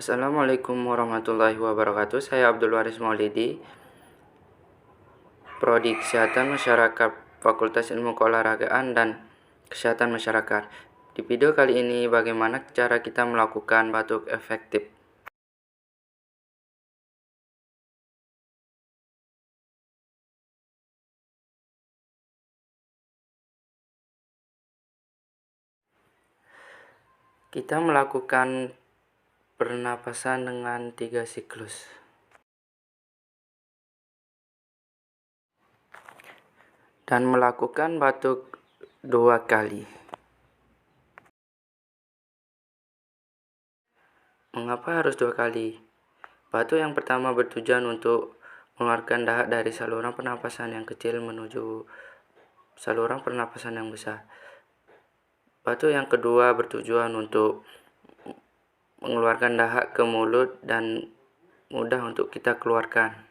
Assalamualaikum warahmatullahi wabarakatuh. Saya Abdul Waris Maulidi, Prodi Kesehatan Masyarakat, Fakultas Ilmu Keolahragaan dan Kesehatan Masyarakat. Di video kali ini, bagaimana cara kita melakukan batuk efektif. Kita melakukan pernapasan dengan 3 siklus. Dan melakukan batuk 2 kali. Mengapa harus 2 kali? Batuk yang pertama bertujuan untuk mengeluarkan dahak dari saluran pernapasan yang kecil menuju saluran pernapasan yang besar. Batuk yang kedua bertujuan untuk mengeluarkan dahak ke mulut dan mudah untuk kita keluarkan.